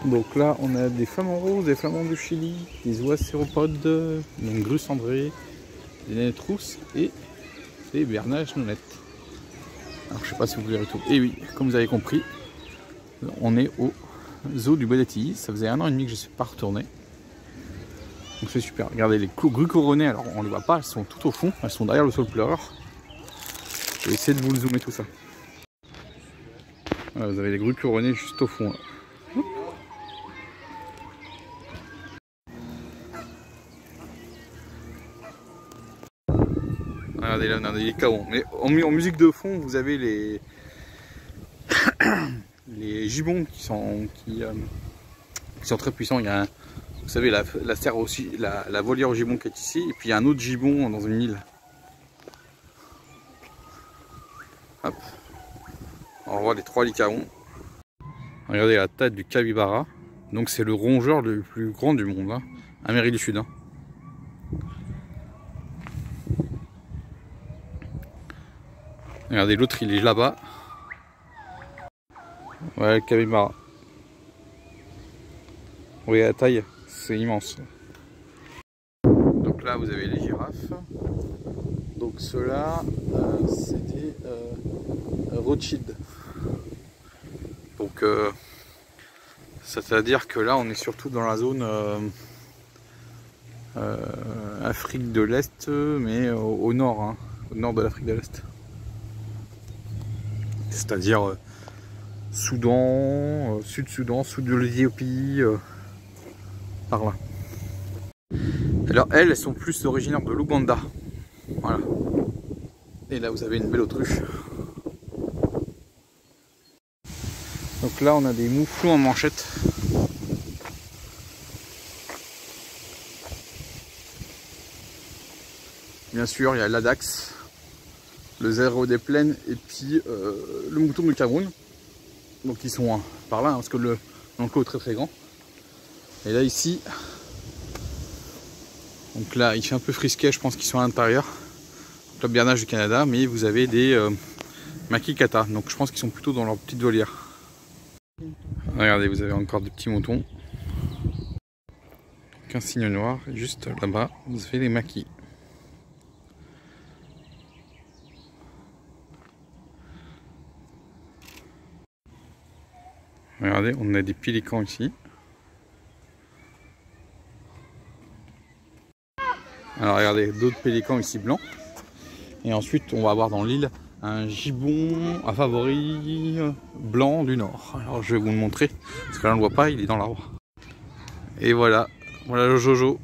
Donc là, on a des flamants roses, des flamands du Chili, des oies séropodes, donc grue cendrée, des nanettes rousses et des bernages nonnettes. Alors je sais pas si vous verrez tout. Et oui, comme vous avez compris, on est au zoo du Bois d'Atilly. Ça faisait 1 an et demi que je ne suis pas retourné. Donc c'est super. Regardez les grues couronnées, alors on les voit pas, elles sont tout au fond, elles sont derrière le saule pleureur. Je vais essayer de vous le zoomer tout ça. Voilà, vous avez les grues couronnées juste au fond. Là. Regardez là, on a des licaons. Mais en musique de fond, vous avez les les gibbons qui sont très puissants. Il y a vous savez la serre aussi, la volière au gibbon qui est ici, et puis il y a un autre gibbon dans une île. Hop. On voit les 3 licaons. Regardez la tête du capybara. Donc c'est le rongeur le plus grand du monde, hein. Amérique du Sud. Hein. Regardez l'autre, il est là-bas. Ouais, le capybara. Vous voyez la taille, c'est immense. Donc là, vous avez les girafes. Donc ceux-là, c'était Rothschild. Donc, c'est-à-dire que là, on est surtout dans la zone Afrique de l'Est, mais au nord, hein, au nord de l'Afrique de l'Est. C'est-à-dire Soudan, Sud-Soudan, sud de l'Éthiopie, par là. Alors elles sont plus originaires de l'Ouganda. Voilà. Et là vous avez une belle autruche. Donc là on a des mouflons en manchette. Bien sûr il y a l'Adax, le zèbre des plaines et puis le mouton du Cameroun. Donc ils sont par là, hein, parce que l'enclos est très très grand. Et là ici, donc là il fait un peu frisquet, je pense qu'ils sont à l'intérieur. Le bernage du Canada, mais vous avez des makikata, donc je pense qu'ils sont plutôt dans leur petite volière. Regardez, vous avez encore des petits moutons. Donc un signe noir, juste là-bas, vous avez les makis. Regardez, on a des pélicans ici. Alors regardez, d'autres pélicans ici blancs. Et ensuite, on va avoir dans l'île un gibbon à favori blanc du nord. Alors je vais vous le montrer, parce que là on ne le voit pas, il est dans l'arbre. Et voilà, voilà le Jojo.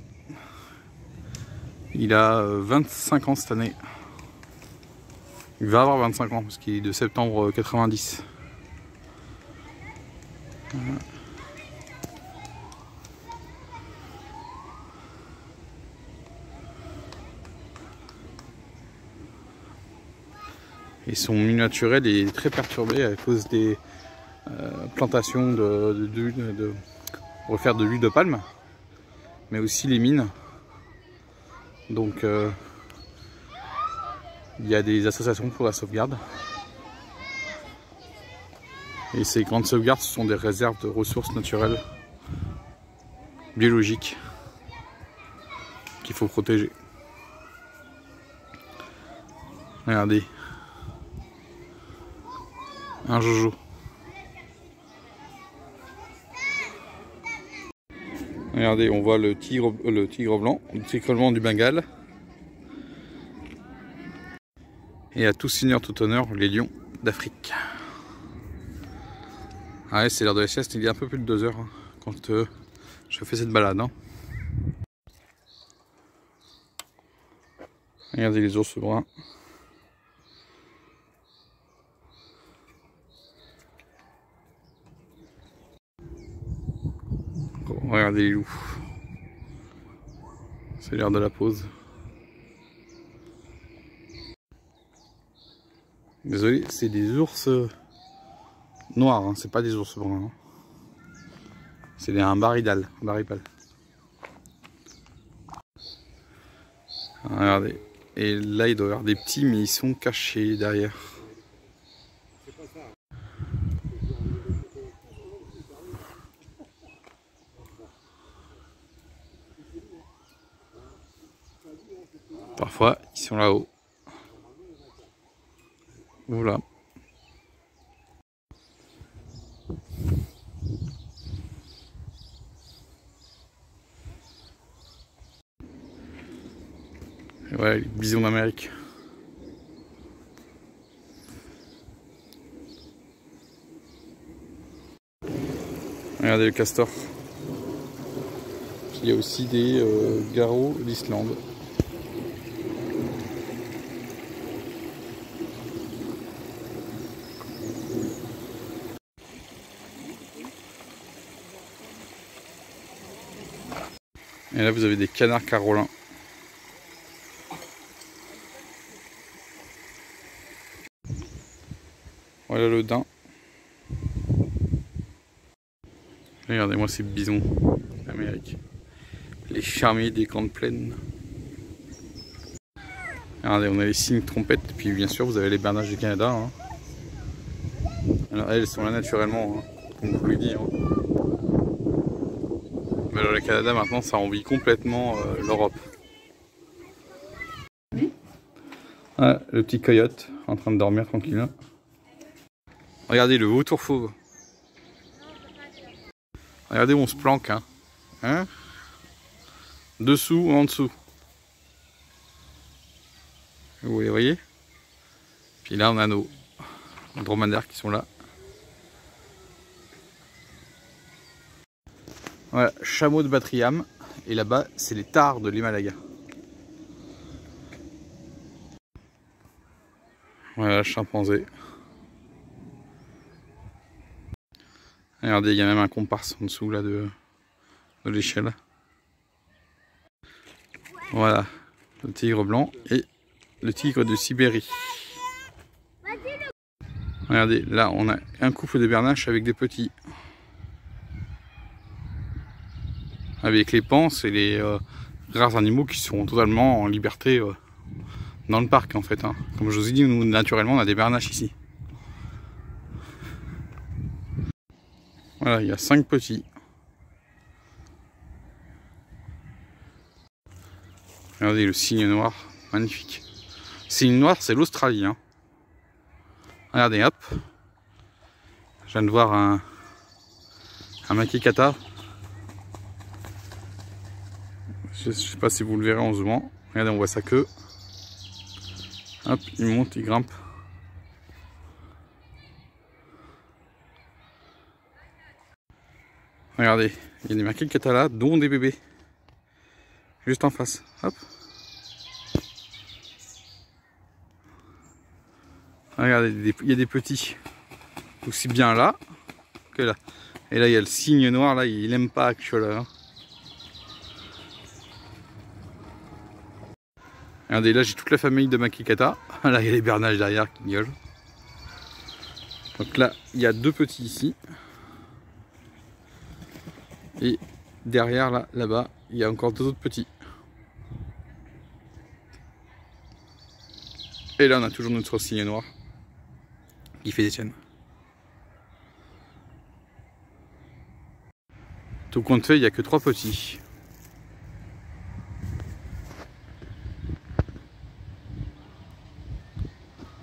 Il a 25 ans cette année. Il va avoir 25 ans, parce qu'il est de septembre 90. Voilà. Et son milieu naturel est très perturbé à cause des plantations de refaire de l'huile de palme, mais aussi les mines. Donc il y a des associations pour la sauvegarde. Et ces grandes sauvegardes, ce sont des réserves de ressources naturelles biologiques qu'il faut protéger. Regardez. Un Jojo. Regardez, on voit le tigre blanc, le tigre blanc du Bengale. Et à tout seigneur, tout honneur, les lions d'Afrique. Ah ouais, c'est l'heure de la sieste, il y a un peu plus de 2 heures hein, quand je fais cette balade. Hein. Regardez les ours bruns. Regardez les loups. C'est l'heure de la pause. Désolé, c'est des ours noirs, hein, c'est pas des ours bruns. Hein. C'est un baridal, Regardez. Et là, il doit y avoir des petits, mais ils sont cachés derrière. parfois ils sont là-haut. Voilà. Et voilà les bisons d'Amérique. Regardez le castor. Il y a aussi des garrots d'Islande. Et là vous avez des canards carolins. Voilà le daim. Regardez-moi ces bisons d'Amérique. Les charmiers des grandes plaines. Regardez, on a les cygnes trompettes, puis bien sûr vous avez les bernaches du Canada. Hein. Alors elles sont là naturellement, hein, comme je vous l'ai dit. Hein. Mais alors le Canada maintenant ça envie complètement l'Europe. Ah, le petit coyote en train de dormir tranquille. Regardez le vautour fauve. Regardez où on se planque. Hein, dessous ou en dessous. Vous les voyez? Puis là on a nos dromadaires qui sont là. Voilà, chameau de Batriam. Et là-bas c'est les tares de l'Himalaya. Voilà, chimpanzé. Regardez, il y a même un comparse en dessous là de l'échelle. Voilà, le tigre blanc et le tigre de Sibérie. Regardez, là on a un couple de bernaches avec des petits. Avec les panses et les rares animaux qui sont totalement en liberté dans le parc en fait. Hein. Comme je vous ai dit, nous naturellement on a des bernaches ici. Voilà, il y a 5 petits. Regardez le cygne noir, magnifique. Le cygne noir, c'est l'Australie. Hein. Regardez, hop. Je viens de voir un makikata. Je sais pas si vous le verrez en zoomant. Regardez, on voit sa queue. Hop, il monte, il grimpe. Regardez, il y a des makikata là, dont des bébés. Juste en face. Hop. Regardez, il y a des petits. Aussi bien là que là. Et là, il y a le cygne noir, là, il aime pas que là. Hein. Regardez, là, j'ai toute la famille de makikata. Là, il y a les bernaches derrière qui gueulent. Donc là, il y a 2 petits ici. Et derrière, là-bas, il y a encore 2 autres petits. Et là, on a toujours notre cygne noir qui fait des siennes. Tout compte fait, il n'y a que 3 petits.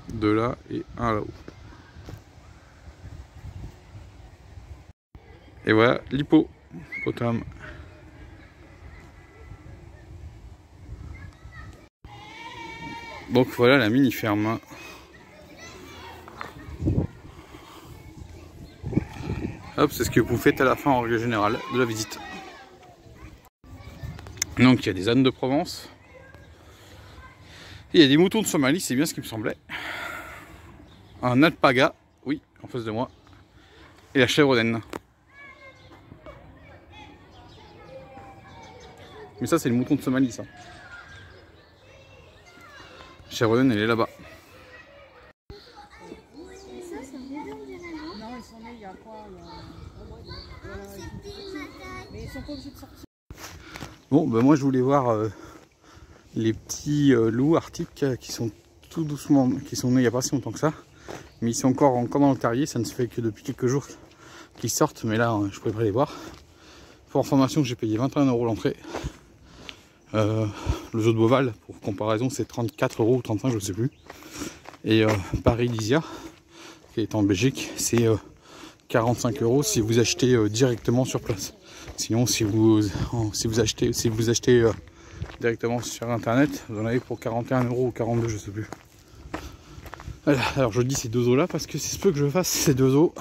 Deux là et un là-haut. Et voilà l'hippopotame. Donc voilà la mini ferme. Hop, c'est ce que vous faites à la fin en règle générale de la visite. Donc il y a des ânes de Provence. Et il y a des moutons de Somalie, c'est bien ce qui me semblait. Un alpaga, oui, en face de moi. Et la chèvre naine. Mais ça c'est le mouton de Somalie ça. La chèvre naine elle est là-bas. Non, ils sont nés il y a quoi mais ils sont pas obligés de sortir. Bon, ben moi je voulais voir les petits loups arctiques qui sont tout doucement, qui sont nés il n'y a pas si longtemps que ça. Mais ils sont encore dans le terrier, ça ne se fait que depuis quelques jours qu'ils sortent. Mais là, je pourrais pas les voir. Pour information, j'ai payé 21 € l'entrée. Le zoo de Beauval, pour comparaison, c'est 34 € ou 35, je ne sais plus. Et Paris-Lysia, qui est en Belgique, c'est 45 € si vous achetez directement sur place. Sinon, si vous achetez directement sur internet, vous en avez pour 41 € ou 42, je sais plus. Voilà. Alors je dis ces deux zoos là parce que c'est ce peu que je fasse ces deux zoos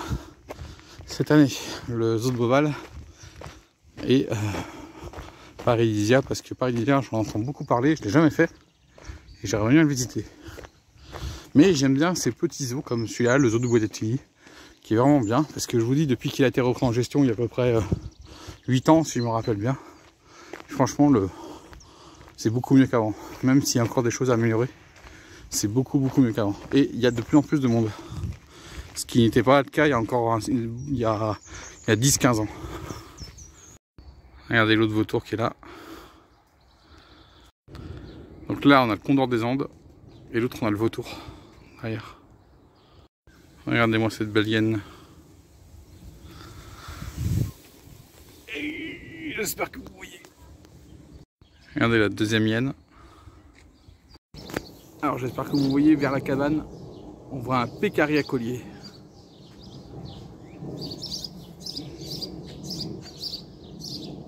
cette année. Le zoo de Beauval et Paris-Lysia, parce que Paris-Lysia, j'en entends beaucoup parler, je ne l'ai jamais fait et j'aimerais bien le visiter. Mais j'aime bien ces petits zoos comme celui-là, le zoo de Bois des Tilly, qui est vraiment bien, parce que je vous dis, depuis qu'il a été repris en gestion il y a à peu près 8 ans, si je me rappelle bien, franchement, c'est beaucoup mieux qu'avant. Même s'il y a encore des choses à améliorer, c'est beaucoup mieux qu'avant. Et il y a de plus en plus de monde. Ce qui n'était pas le cas il y a encore il y a 10-15 ans. Regardez l'autre vautour qui est là. Donc là, on a le condor des Andes. Et l'autre, on a le vautour derrière. Regardez-moi cette belle hyène. J'espère que vous voyez. Regardez la deuxième hyène. Alors j'espère que vous voyez vers la cabane, on voit un pécari à collier.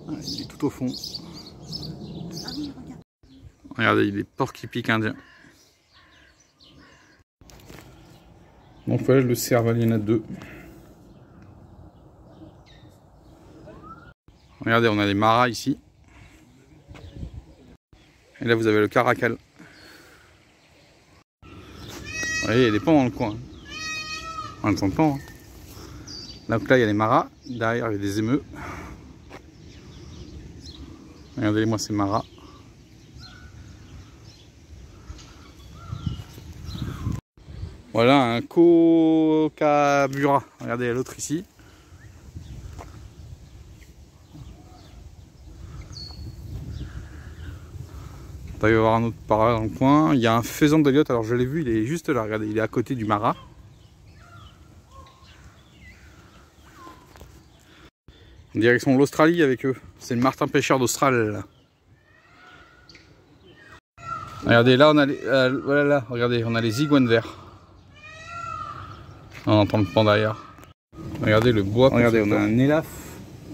Ah, il est tout au fond. Ah oui, regarde. Regardez, il est porc-épic indien. Donc voilà le serval, il y en a deux. Regardez, on a les maras ici. Et là vous avez le caracal. Vous voyez, il y a des pans dans le coin. En même temps. Donc là, il y a les maras. Derrière, il y a des émeus. Regardez-moi ces maras. Voilà un Kookaburra. Regardez l'autre ici. Il va y avoir un autre par là dans le coin. Il y a un faisan d'Eliott. Alors je l'ai vu, il est juste là. Regardez, il est à côté du marat. En direction de l'Australie avec eux. C'est le martin pêcheur d'Austral. Regardez, là on a les, voilà là, regardez, on a les iguanes verts. On entend le pan derrière. Regardez le bois. Regardez, on a un élaf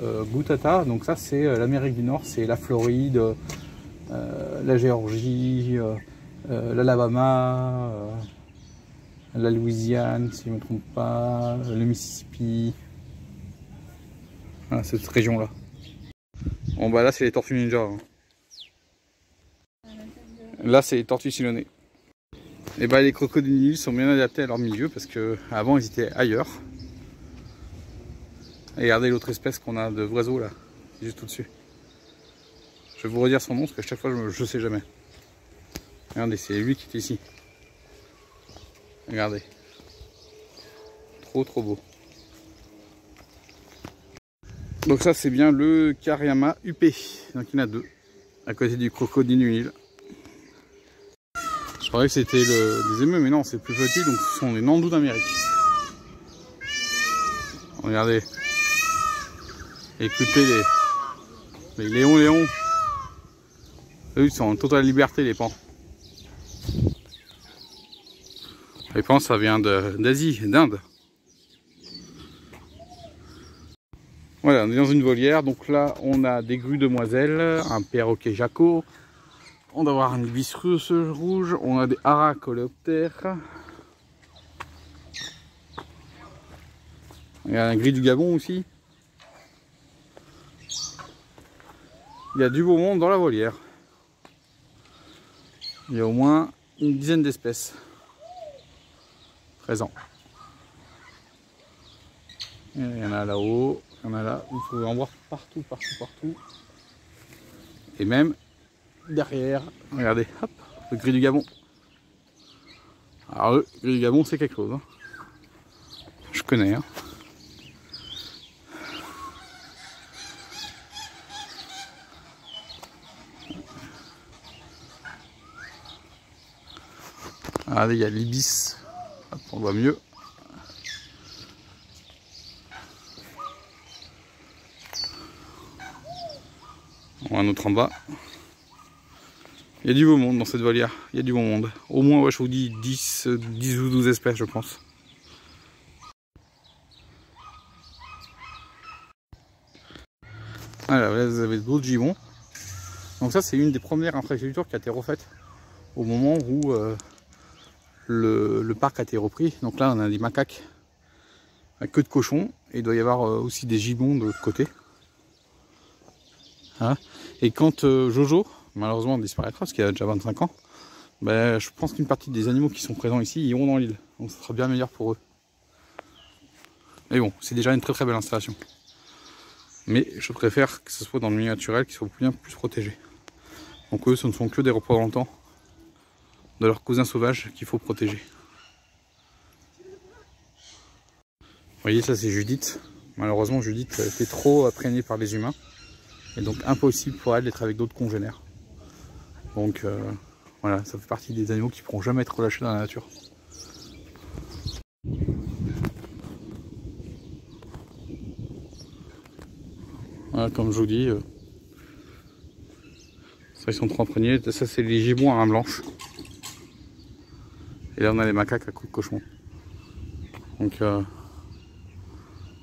Gutata. Donc ça c'est l'Amérique du Nord, c'est la Floride, la Géorgie, l'Alabama, la Louisiane si je ne me trompe pas, le Mississippi. Voilà, cette région là. Bon bah là c'est les tortues ninja. Hein. Là c'est les tortues silonnées. Et bah les crocodiles sont bien adaptés à leur milieu parce que avant ils étaient ailleurs. Et regardez l'autre espèce qu'on a de oiseau là, juste au-dessus. Je vais vous redire son nom parce que chaque fois je sais jamais. Regardez, c'est lui qui est ici. Regardez. Trop beau. Donc ça c'est bien le Kariama UP. Donc il y en a deux. À côté du crocodile du Nil. Je croyais que c'était des émeus, mais non, c'est plus petit, donc ce sont des nandous d'Amérique. Regardez. Écoutez les léons. Eux, ils sont en totale liberté, les pans. Les pans, ça vient d'Asie, d'Inde. Voilà, on est dans une volière, donc là, on a des grues demoiselles, un perroquet jaco. On doit avoir un ibis rouge, on a des haras coléoptères. Il y a un gris du Gabon aussi. Il y a du beau monde dans la volière. Il y a au moins une dizaine d'espèces présentes. Il y en a là-haut, il y en a là. Vous pouvez en voir partout. Et même derrière, regardez, hop, le gris du Gabon. Alors le gris du Gabon c'est quelque chose. Hein. Je connais. Hein. Regardez, il y a l'ibis. On voit mieux. On a un autre en bas. Il y a du beau monde dans cette volière, il y a du beau monde. Au moins, ouais, je vous dis 10 ou 12 espèces, je pense. Voilà, là vous avez d'autres gibbons. Donc ça, c'est une des premières infrastructures qui a été refaite au moment où le parc a été repris. Donc là, on a des macaques à queue de cochon. Et il doit y avoir aussi des gibbons de l'autre côté. Hein. Et quand Jojo, malheureusement, disparaîtra, parce qu'il a déjà 25 ans, ben, je pense qu'une partie des animaux qui sont présents ici iront dans l'île. Donc ça sera bien meilleur pour eux. Mais bon, c'est déjà une très très belle installation. Mais je préfère que ce soit dans le milieu naturel, qu'ils soient bien plus protégés. Donc eux, ce ne sont que des représentants de leurs cousins sauvages qu'il faut protéger. Vous voyez, ça c'est Judith. Malheureusement, Judith était trop imprégnée par les humains. Et donc impossible pour elle d'être avec d'autres congénères. Donc voilà, ça fait partie des animaux qui ne pourront jamais être relâchés dans la nature. Voilà, comme je vous dis, ça ils sont trop imprégnés. Ça c'est les gibbons à main blanche. Et là on a les macaques à coups de cochon. Donc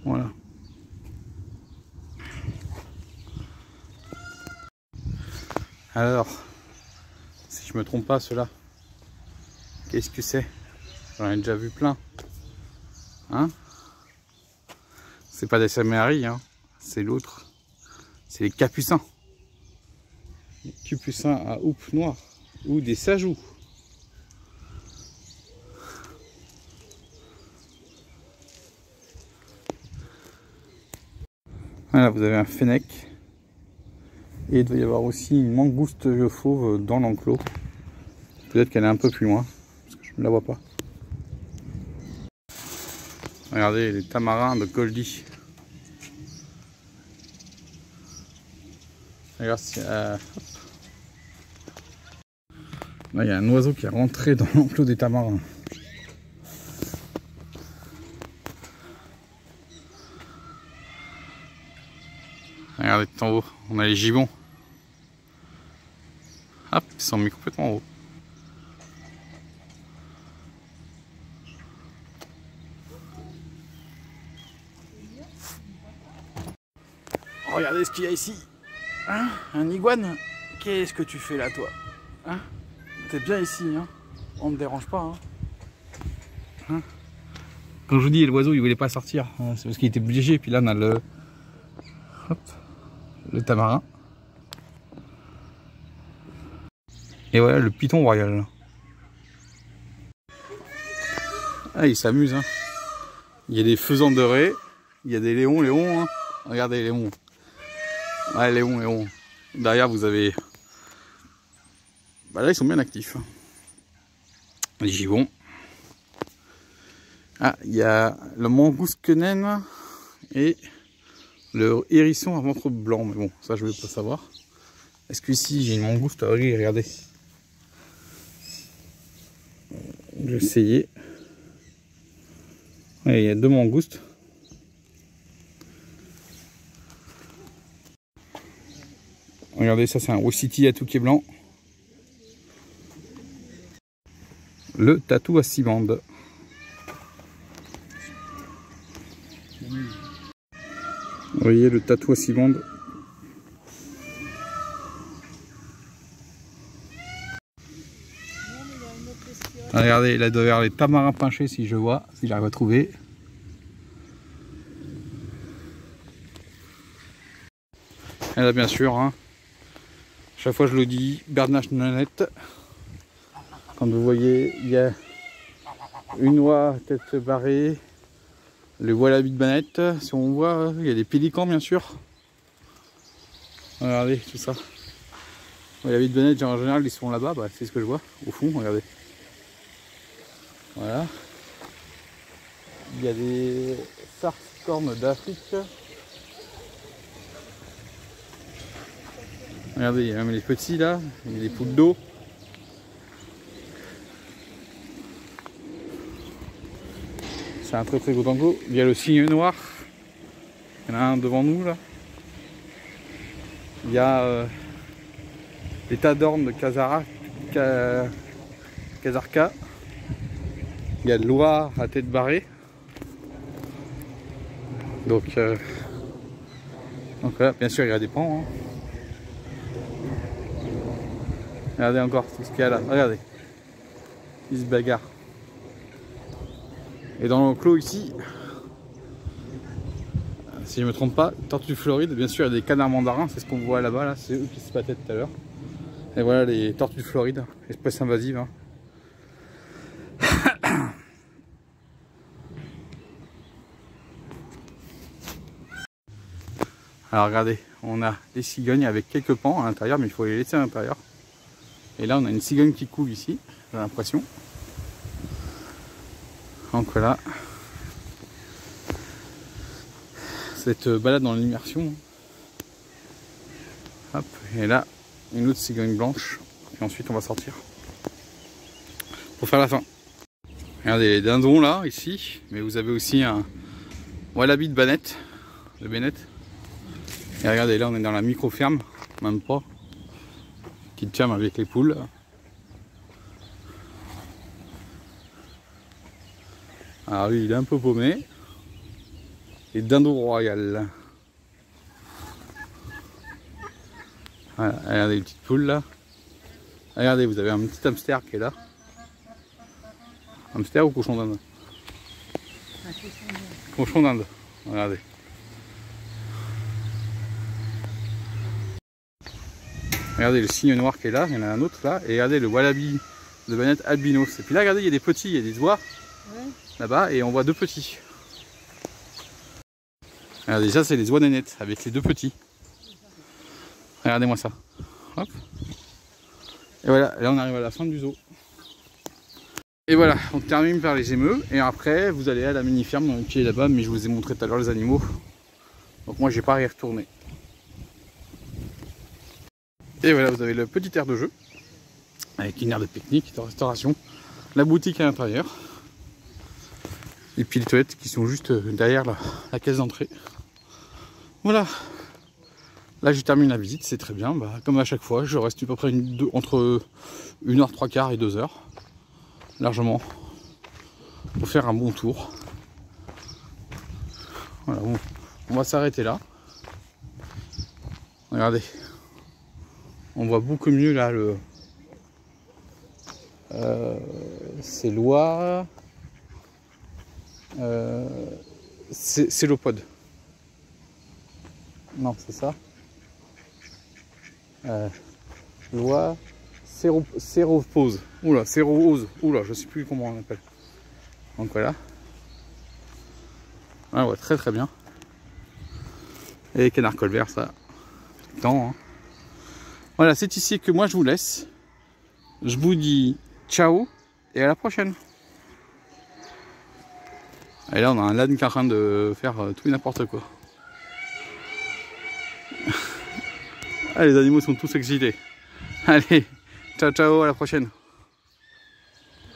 voilà. Alors, si je me trompe pas, ceux-là, qu'est-ce que c'est? J'en ai déjà vu plein. Hein? C'est pas des Samaris, hein? C'est l'autre. C'est les capucins. Les capucins à houppe noire. Ou des sajous. Voilà, vous avez un fennec. Et il doit y avoir aussi une mangouste fauve dans l'enclos. Peut-être qu'elle est un peu plus loin, parce que je ne la vois pas. Regardez les tamarins de Goldie. Regarde, là il y a un oiseau qui est rentré dans l'enclos des tamarins. Regardez tout en haut, on a les gibbons. Hop, ils sont mis complètement en haut. Regardez ce qu'il y a ici. Hein? Un iguane? Qu'est-ce que tu fais là, toi? Hein? T'es bien ici, hein? On ne dérange pas, hein? Hein? Quand je vous dis, l'oiseau il voulait pas sortir, hein, c'est parce qu'il était obligé. Puis là on a le... Hop, le tamarin. Et voilà le python royal. Ah, il s'amuse, hein. Il y a des faisans dorés, il y a des léons, hein. Regardez les léons. Ouais, léons. Derrière vous avez... Bah là ils sont bien actifs. Les gibbons. Ah, il y a le mangouste quenelle et le hérisson à ventre blanc. Mais bon, ça je ne vais pas savoir. Est-ce que ici j'ai une mangouste? Regardez. Je vais essayer. Ouais, il y a deux mangoustes. Regardez, ça c'est un Wachiti à touquet blanc. Le tatou à 6 bandes. Vous voyez le tatou à 6 bandes. Regardez, là doit y avoir les tamarins pinchés si je vois, si j'arrive à trouver. Et là bien sûr, hein, chaque fois je le dis, bernache nanette. Comme vous voyez, il y a une oie tête barrée, le wallaby de banette. Si on voit, il y a des pélicans bien sûr. Regardez tout ça. Wallaby de banette, en général, ils sont là-bas, bah, c'est ce que je vois au fond. Regardez. Voilà. Il y a des sarcornes d'Afrique. Regardez, il y a même les petits là, il y a des poules d'eau. C'est un très très gros enclos. Il y a le cygne noir. Il y en a un devant nous là. Il y a les tadornes de Casara Casarca. Il y a de l'oie à tête barrée. Donc voilà, bien sûr il y a des pans. Hein. Regardez encore tout ce qu'il y a là. Regardez. Ils se bagarrent. Et dans l'enclos ici, si je ne me trompe pas, tortues florides, bien sûr il y a des canards mandarins, c'est ce qu'on voit là-bas, là, c'est eux qui se battaient tout à l'heure. Et voilà les tortues florides, espèce invasive. Hein. Alors regardez, on a des cigognes avec quelques pans à l'intérieur, mais il faut les laisser à l'intérieur. Et là on a une cigogne qui coule ici, j'ai l'impression. Donc voilà. Cette balade dans l'immersion. Hop, et là, une autre cigogne blanche. Et ensuite on va sortir. Pour faire la fin. Regardez les dindons là, ici. Mais vous avez aussi un wallaby de Bennett. De Bennett. Et regardez, là on est dans la micro-ferme. Même pas. Petite ferme avec les poules. Alors lui il est un peu paumé. Et dindon royal. Voilà, regardez les petites poules là. Regardez, vous avez un petit hamster qui est là. Hamster ou cochon d'Inde? Cochon d'Inde. Regardez. Regardez le cygne noir qui est là, il y en a un autre là. Et regardez le wallaby de Bennett albinos. Et puis là, regardez, il y a des petits, il y a des oies là-bas et on voit deux petits. Regardez, ça c'est les oies nénettes avec les deux petits. Regardez-moi ça. Hop. Et voilà, là on arrive à la fin du zoo. Et voilà, on termine par les émeux. Et après, vous allez à la mini-ferme qui est là-bas, mais je vous ai montré tout à l'heure les animaux. Donc moi, j'ai pas à y retourner. Et voilà, vous avez le petit aire de jeu. Avec une aire de pique-nique, de restauration. La boutique à l'intérieur. Et puis les toilettes qui sont juste derrière la caisse d'entrée. Voilà. Là je termine la visite, c'est très bien. Bah, comme à chaque fois, je reste à peu près entre 1h, 3/4 et 2 heures. Largement. Pour faire un bon tour. Voilà, on va s'arrêter là. Regardez. On voit beaucoup mieux là le... c'est l'oie. Célopode. Non, c'est ça. L'oie séropose. Oula, sérose. Oula, je sais plus comment on appelle. Donc voilà. Ah ouais, très très bien. Et canard colvert, ça. Tout le temps. Hein. Voilà, c'est ici que moi je vous laisse. Je vous dis ciao et à la prochaine. Et là on a un LAN qui est en train de faire tout et n'importe quoi. Ah, les animaux sont tous excités. Allez, ciao ciao, à la prochaine.